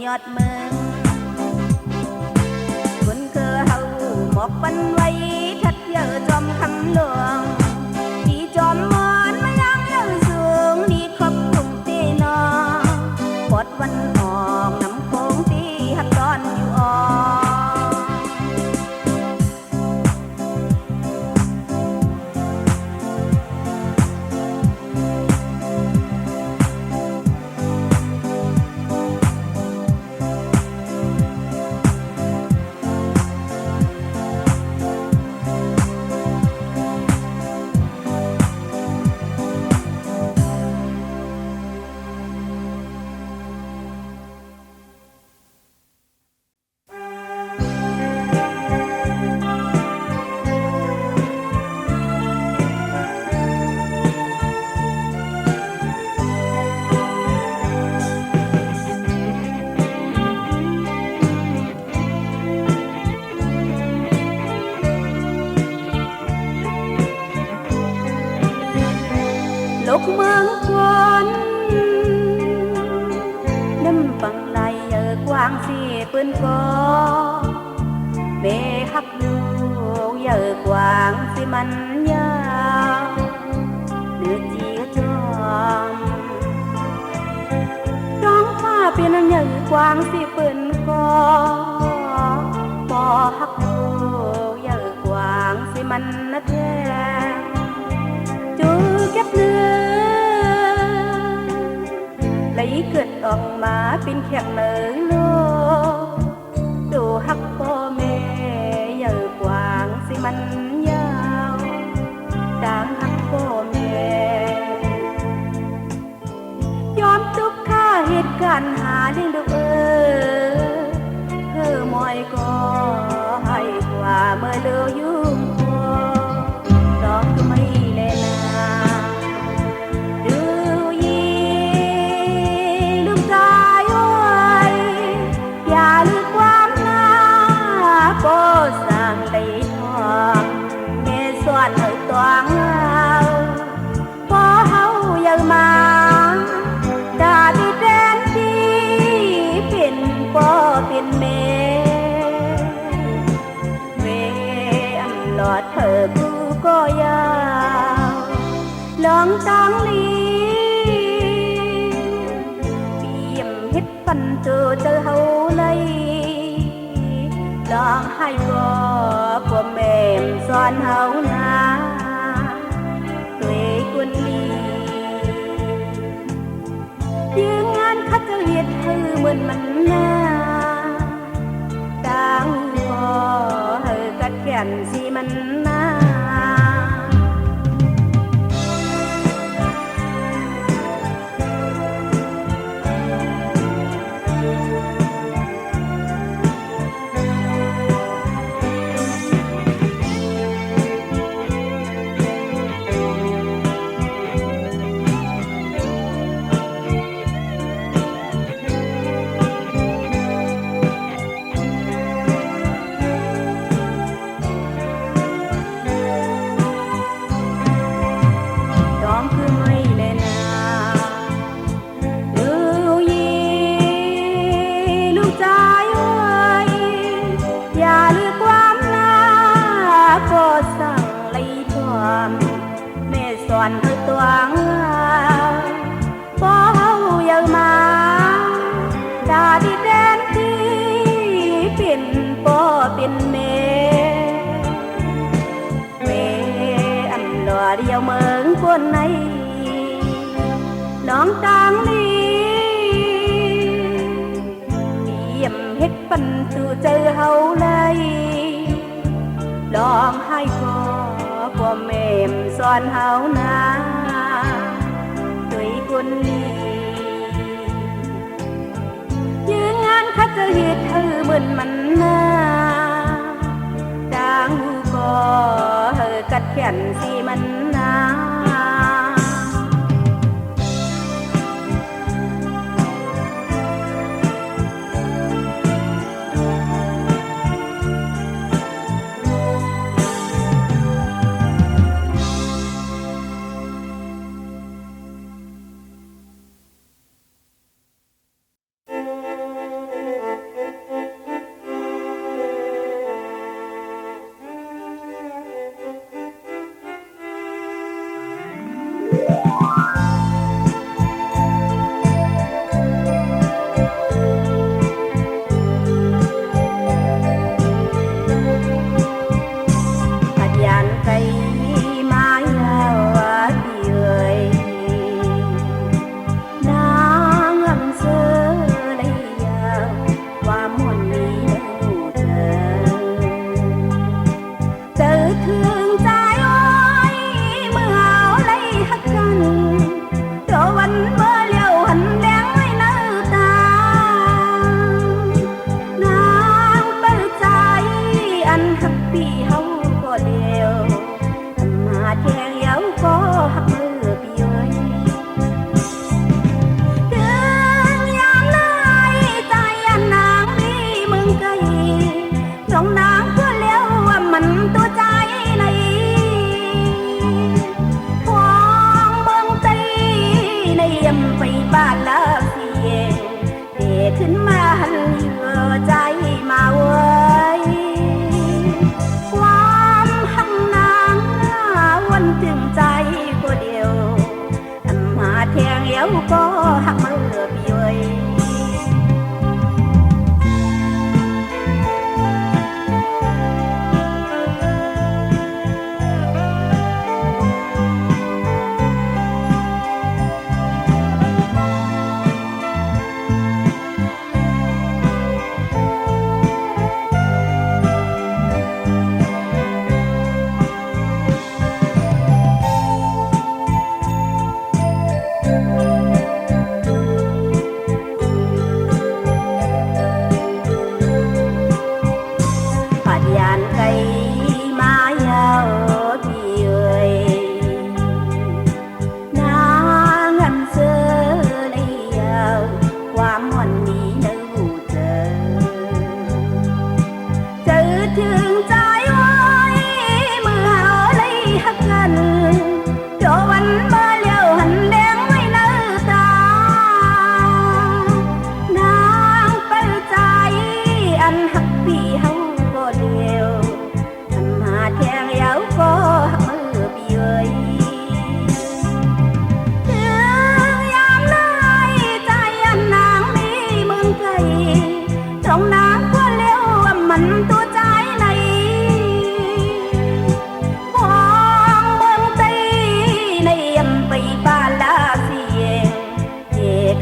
nhọt mừng cuốn cơ hậu một bánh vây thật giờ trong khăm luồng đi tròn mòn mấy đang nhớ sương đi khắp cùng tê nó bọt văn hòn nắm khốn tí hắt đón như o lúc mương quân đâm bằng lại ở quang phi bên có về hấp lưu giờ quang phi man nhau đưa chia cho đón hoa bên nhờ quang phi bên có hấp lưu giờ quang phi man nó thế kết nương lấy cượtออกมาเป็นแขกเหลือโลดูฮักพ่อแม่ใหญ่กว้างสิมันยาวดังฮักพ่อแม่ยอมทุกข้าเหตุการณ์หาเลี้ยงดูเพื่อมอยก็ให้กว่าเมื่อเลือยุ่งพอร้องก็ไม่แลนาsang đầy thoáng nghe xoan ở toáng có hậu giờ mà đã đi đến đi biển có biển mê về ăn lọt thở cứ có yào lóng tăng ly biếm hết phần từ từ hậu lấyร้องไห้ก็แม่มซ้อนเฮานาตัวกุนลียืงงานคัดเลียดคือเหมือนมันนาดังพอเฮอกัดแขนสิมันนาส่วนเธอตัวงพอเฮายังมาดาดีแดนที่เป็นป่อเป็นเมอันหล่อเดียวเมืองคนไหนน้องต่างลีเยี่ยมเฮ็ดปันสู่เจอเฮาเลยร้องไห้ก็แม่มสอนเฮานาด้วยคนลียืงงานคัดจะเหตุเธอเหมือนมันนาดังก็เฮอกัดแขนสิมันนา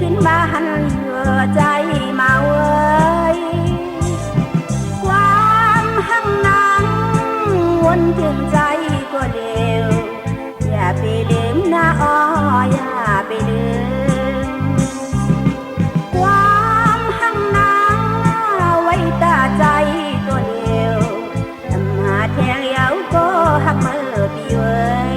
ขึ้นมาหันเหลือใจมาเว้ยความหักนางวนถึงใจก็เร็วอย่าไปลืมนะอ้ออย่าไปลืมความหักนางไว้ตาใจก็เร็วทำหาแทงเยาก็หักมือพี่เว้ย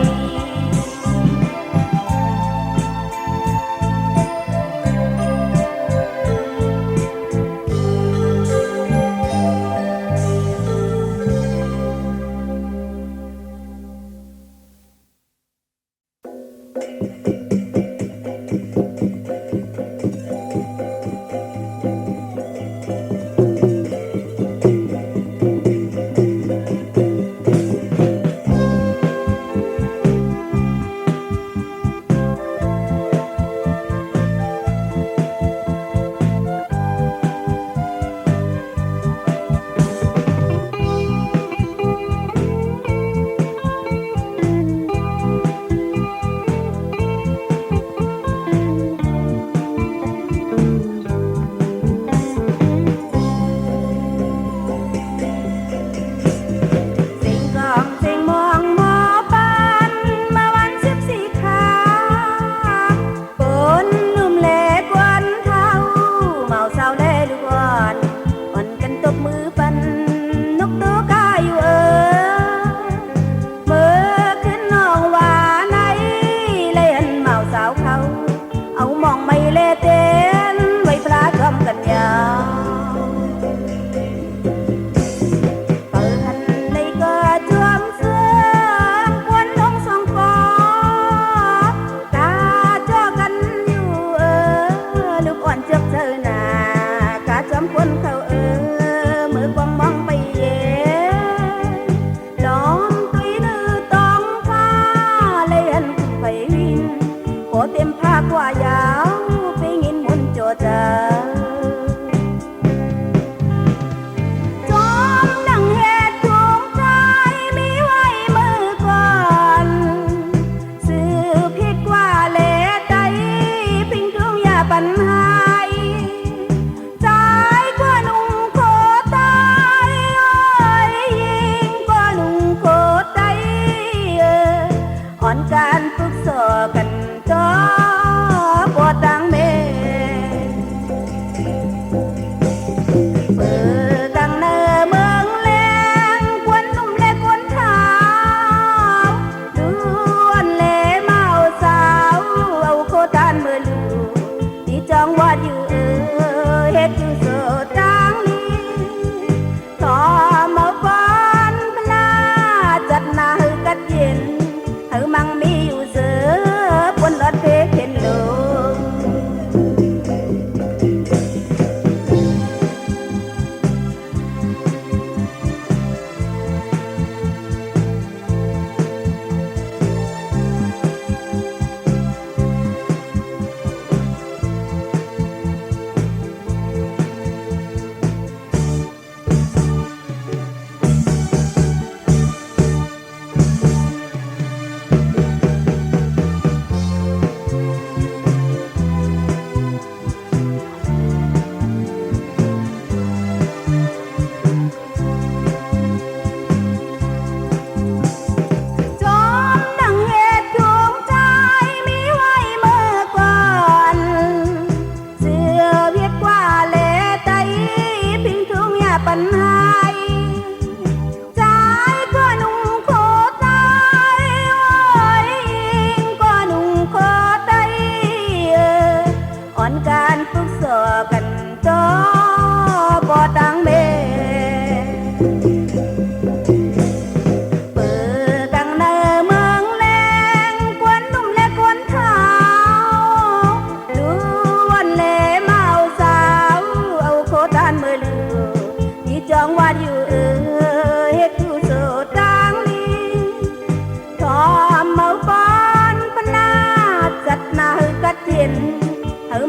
จัดนากัดเย็น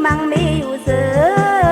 มังมีอยู่เสือ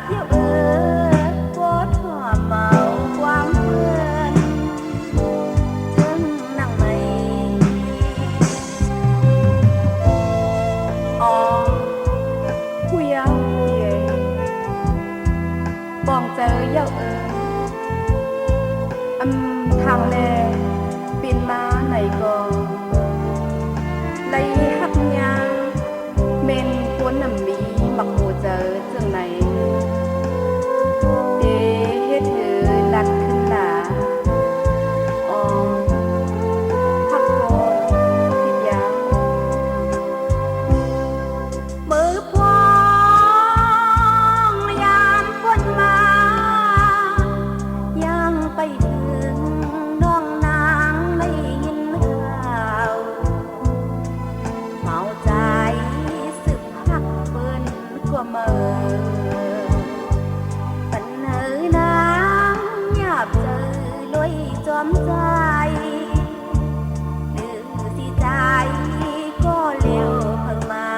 เที่ยวโคตรหัวเมาความเพื่อนจึงนั่งไม่อ๋อผู้ยาวเย่บองเจอเยาทางแลปินมาไหนก็ไล่หักยางเมนกวนน้ำมีมักโหเจอจังไหนเดเฮ็ดเธอลัดขึ้นหลาอ๋อพักก่อนผิดยางมือพวงยามคนมายังไปถึงน้องนางได้ยินข่าวเมาใจสึกพักเปิ้นก็เมื่อปันเอ๋ยนางหยาบเจอลอยจอมใจดื้อสิใจก็เร็วเพิ่งมา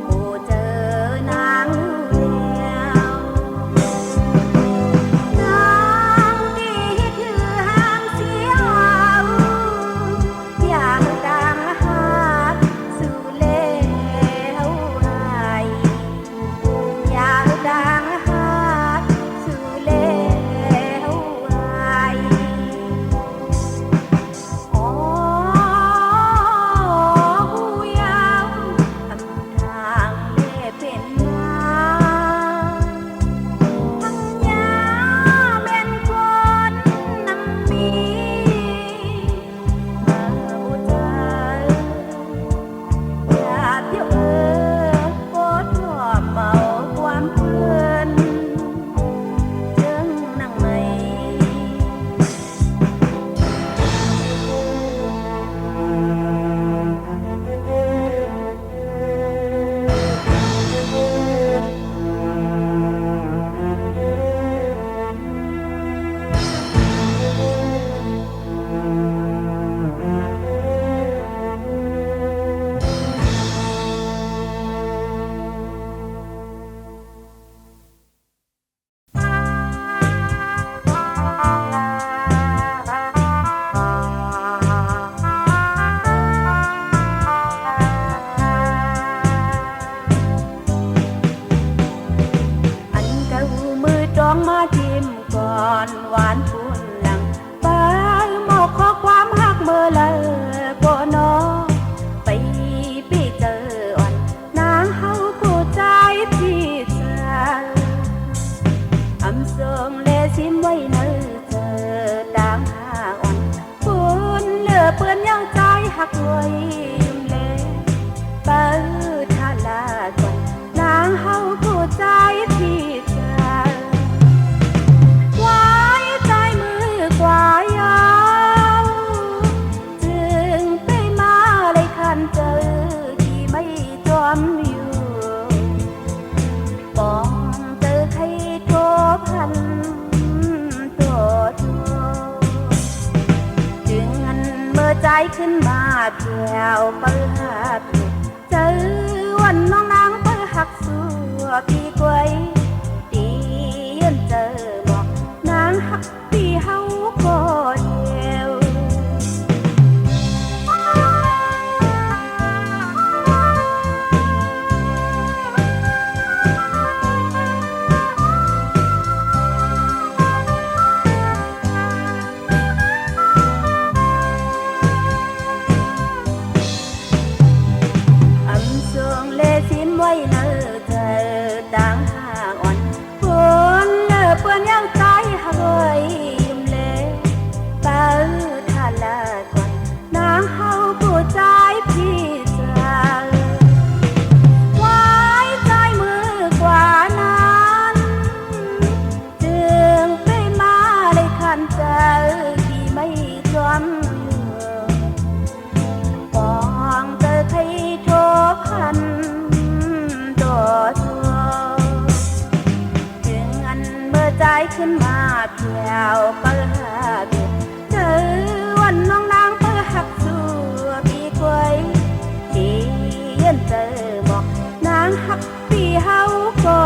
โอ้เจอนางแล้วนางที่ถือหางเสียวอย่างดังหากสู่แล้วหายอย่างดังหากสู่แล้วหายอ๋อผู้ยาวทำทางเล่เป็นมาทั้งยาแม่นคนน้ำมีมาอุจาอย่าเที่ยวโคตรหัวเมาความเพื่อนจึงนั่งไม่ อันเก่ามือจองมาทิมก่อนหวานพูนหลังไปหมอกข้อความหักเมื่อเลยก็นอไปปีเจออ่อนนางเฮาผู้ใจพี่เจออำเสิงเลชิมไว้เนอเจอดังหาอ่อนพูนเหลือเปื้อนยังใจหักไว้ยุ่มเลเปิดทาลาก่อนนางเฮาผู้ใจพี่เจอไว้ใจมือกว่ายาวจึงไปมาเลยคันเจอที่ไม่จอมอยู่ปองเจอใครโทรพันตัวจึงอันเมื่อใจขึ้นมาแผ่วเปิดหักเจอวันน้องนางเปิดหักสัวพี่กวยตียืนเจอบอกนางหักพี่เฮาก็เดียว อำเสิงเลชิมไว้เนอเธอดังหาอ่อนฝนเลอเปื้อนยังใจหักเอ้ยยิ้มเลเปิดทาลาก่อนนางเฮาผู้ใจพี่เจอไว้ใจมือกว่านั้นจึงไปมาเลยคันเจอที่ไม่จอมอยู่ปองเจอใครโทรพันตัวจึงอันเมื่อใจขึ้นมาแผ่วเปิดหักเจอวันน้องนางเปิดหักสัวพี่กวยที่ยืนเจอบอกนางหักพี่เฮาก็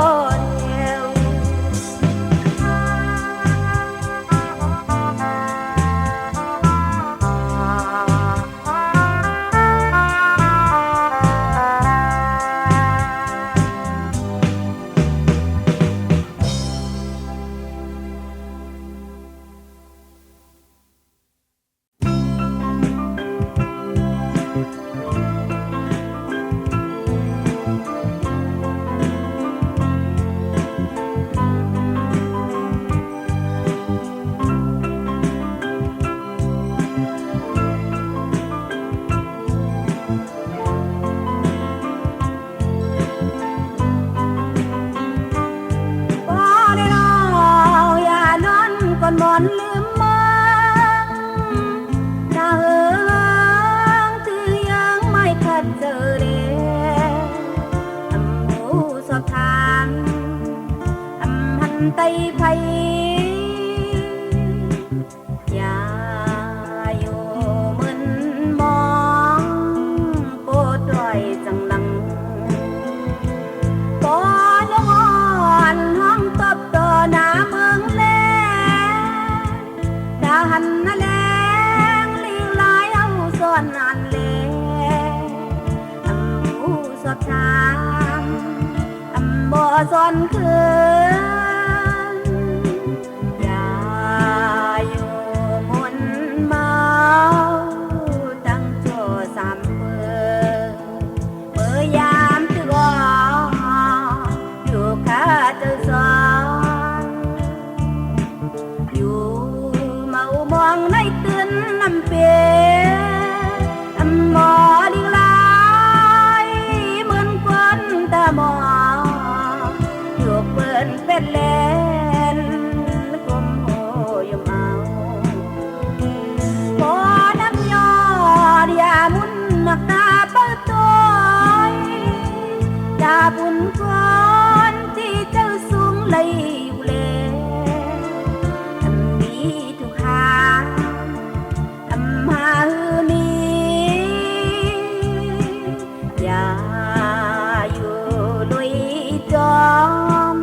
ก่อนมอนลืมมังตาเอิงถือยังไม่คัดเจอเดหมูสอบถามหันไตไผอย่าอยู่มึนมองโปรดด้อยจังลังปอนอ่อนห้องตบต่อหน้าเมืองแลดาหันนาแลงลิงลายเอาซ่อนอันเลผู้สอบถามบ่ซ่อนคืนอย่าอยู่มนเมาตั้งโจสามเมื่อยามที่รออยู่ข้าเจ้าสอนอยู่เมามองในตื่นน้ำเปียหมอลิงลายเหมือนควันตามองอยู่เปิ่นเป็นเล่นกลมโหยมเอาพอน้ำยอดยามุนหนักตาเปิดตัวดาบุญก้อนที่เจ้าสูงเลยอยู่เลยมีทุกหางหาฮือนี้อย่าอยู่ลุยจอม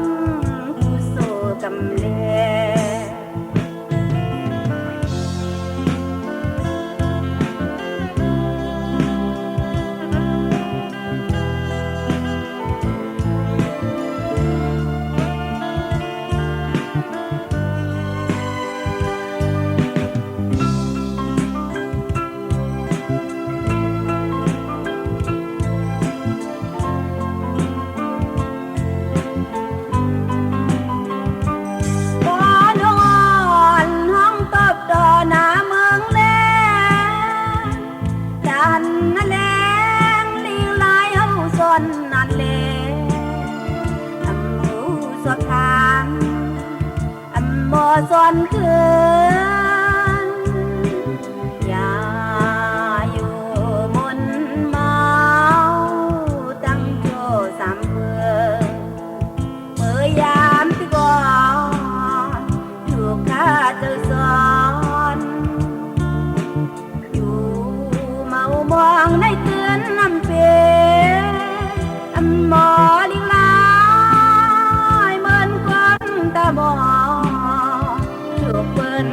ผู้โซกำเลนั่นเลยผู้สอบถามบ่ซ่อนคืนอย่าอยู่มนเมาตั้งโจสามเมื่อยามที่ก่อนถูกข้าเจ้าสอนอยู่เมามองในเตือนน้ำเปียหมอลิงลายเหมือนควันตาบอดถูกเปิ่น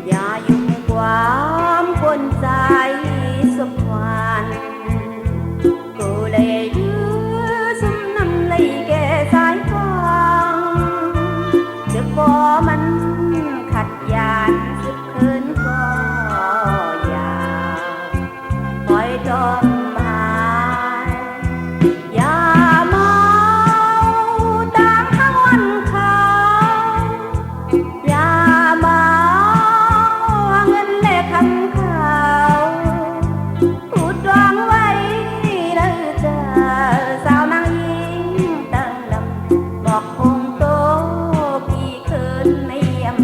อย่ายุ่งความคนใจสมหวานกูเลยยื้อสมน้ำเลยแก่สายฟ้าจะพอมันขัดยานสุดเคินก็อย่าปล่อยจอมหายอย่าเมาตามข้างวันเขาอย่าเมาเงินแลกคำเขาพูดวางไว้เด้อเจ้าสาวนางยิงตั้งลำบอกคงโตพี่เคินในยำห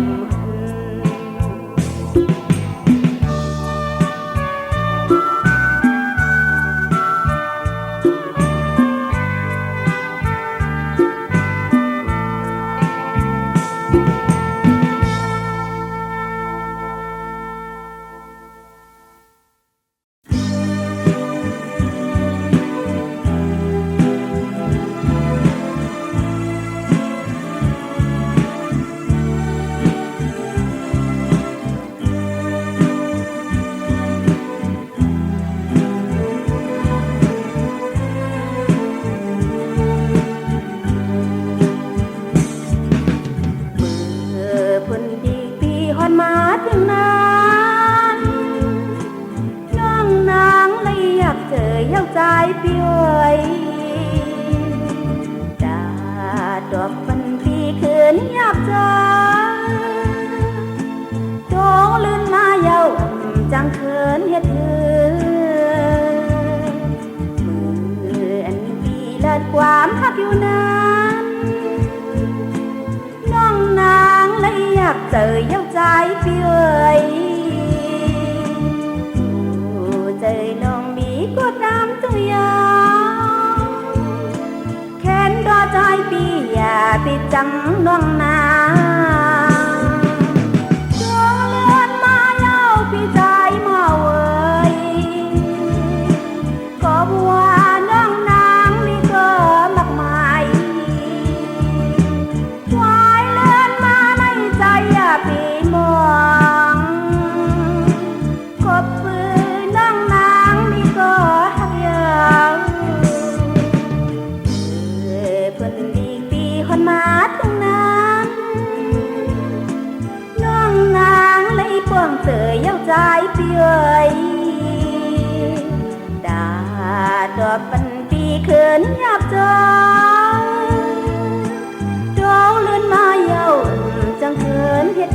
ัน ความฮักอยู่นั้นน้องนางเลยอยากเจอเย้าใจพี่เอ๋ยเจอน้องมีก็ตามตัวยาวแค้นรอใจพี่อย่าไปจังน้องนาเสือเย้าใจพี่เอ๋ยดาดอกปันปีเขินหยาบจองร้องเลื่อนมาเย้าจังเขินเฮ็ด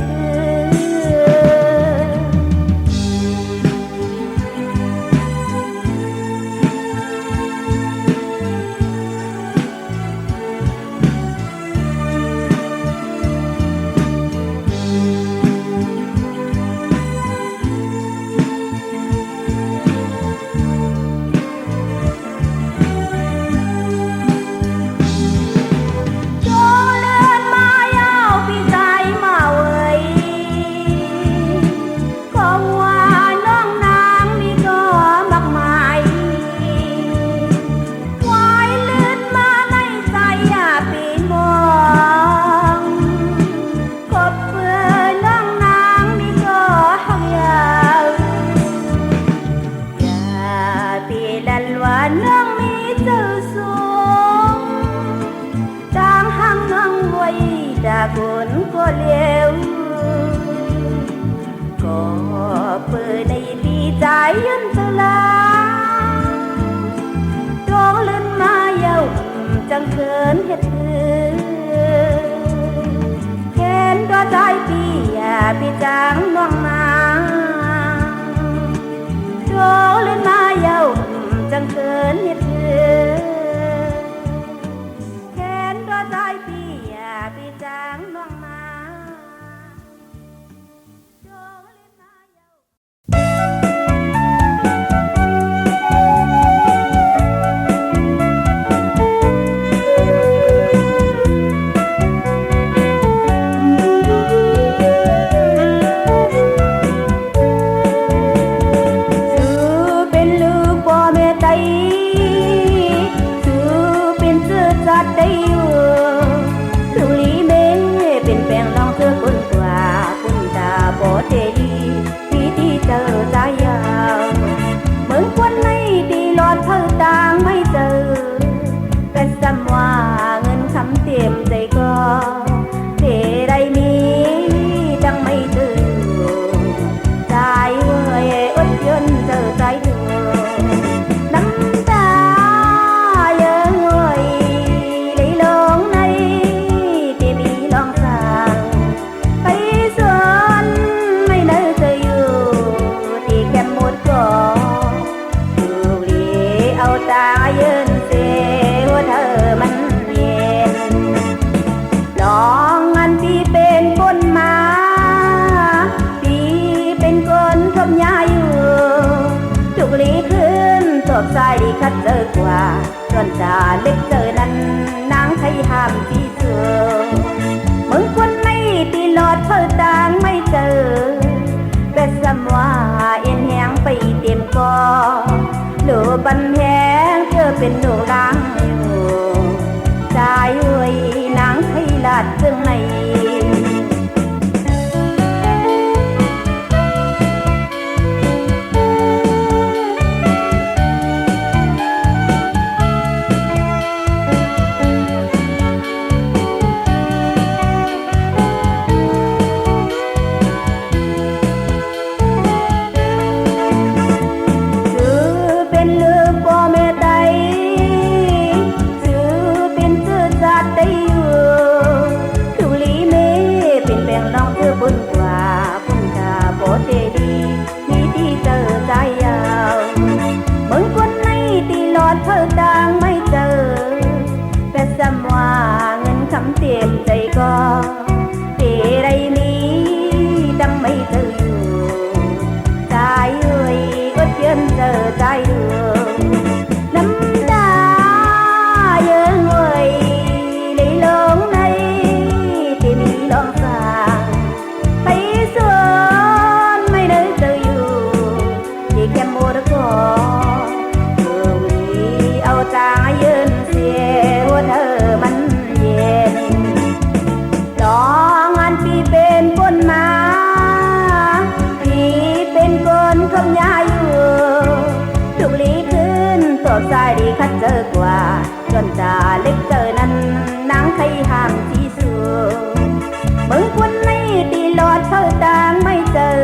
คนก็เลี้ยวก็เปิดในปีใจยืนตลาดองเล่นมาเย้าจังเขินเฮ็ดแค้นก็ใจพี่อย่าพี่จางน้องนาดองเล่นมาเย้าจังเขินเฮ็ดแค้นก็ใจพี่อย่าพี่จางน้องนา đây có thì đây mi đăng mây từ trái ơi ướt chân giờ trái đường nắm đá nhớ người lấy lớn này thì mi lo xa thấy xuân mấy nơi từ thì kem mua được có thường đi ao trái yên xe hôn thơมันเย็นลองอันพี่เป็นคนมาพี่เป็นคนคำยาอยู่ถูกลีขึ้นตอบสายดีคัดเจอกว่าจนจ่าเล็กเจอนั้นนางใครห่างที่สุดมึงคนนี้ตีหลอดเท่าต่างไม่เจอ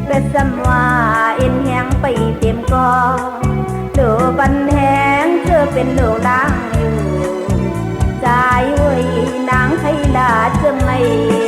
แต่สมว่าเอ็นแหงไปเต็มกอดูบันแหงเจอเป็นโลล้างอยู่ใจเว้ยนางไทยลาจะไม่ เ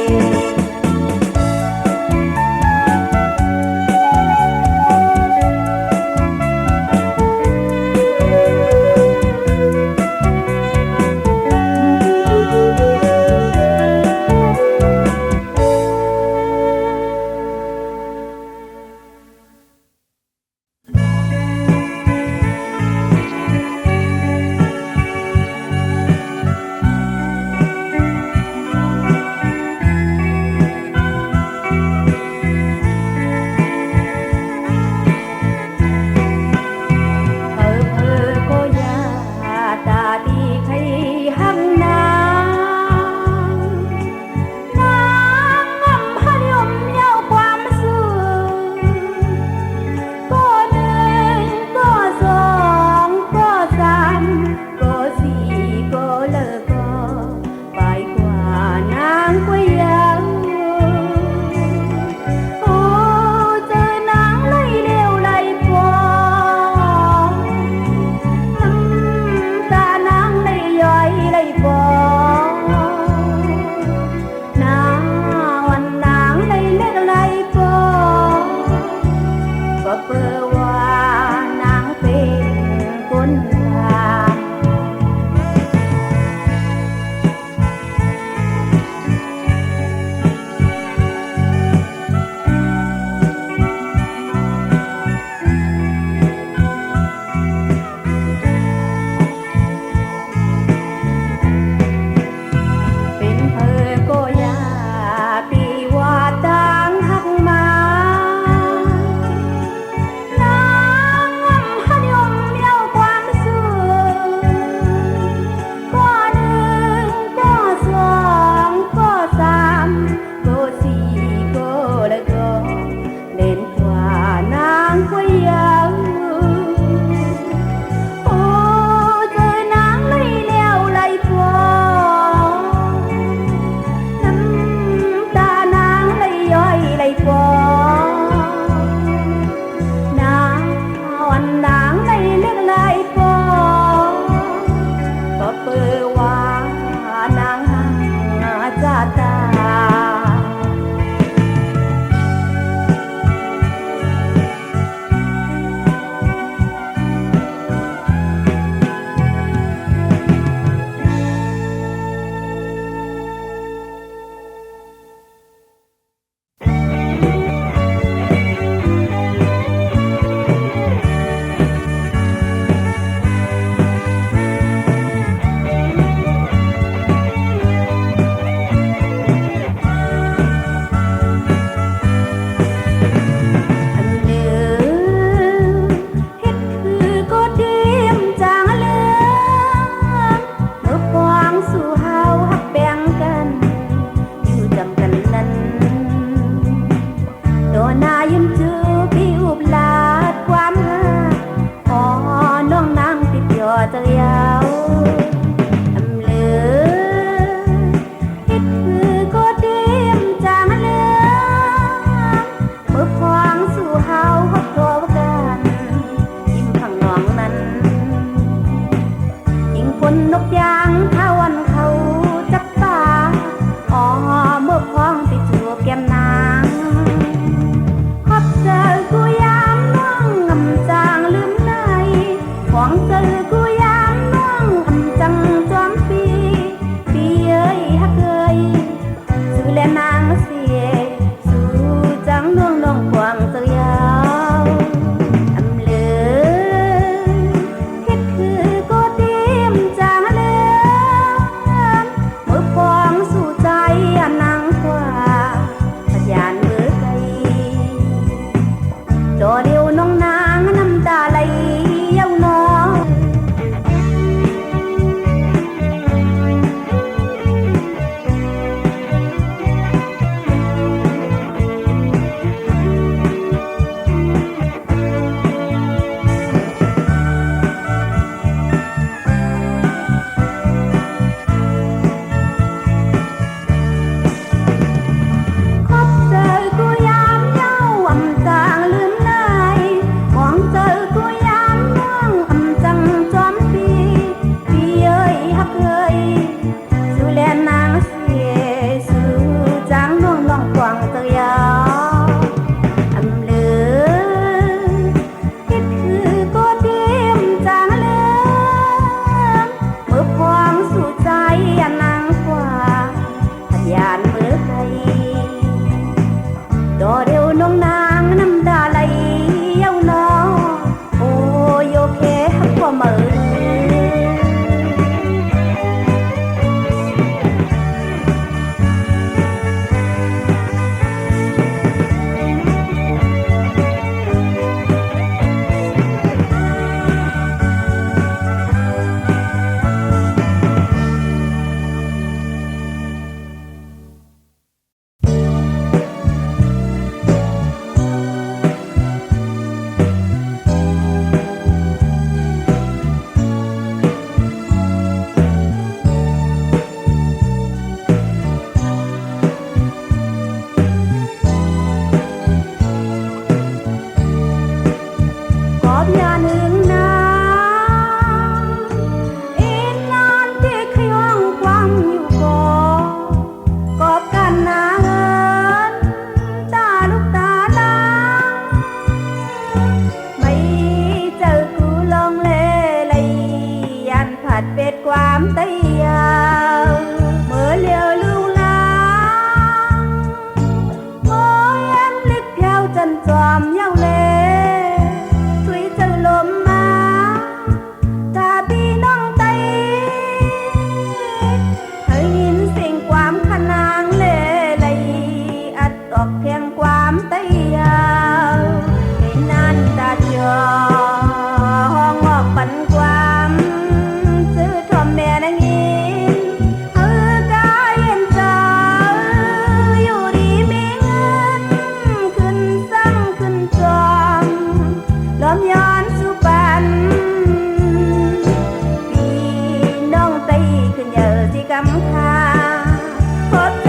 พอใจ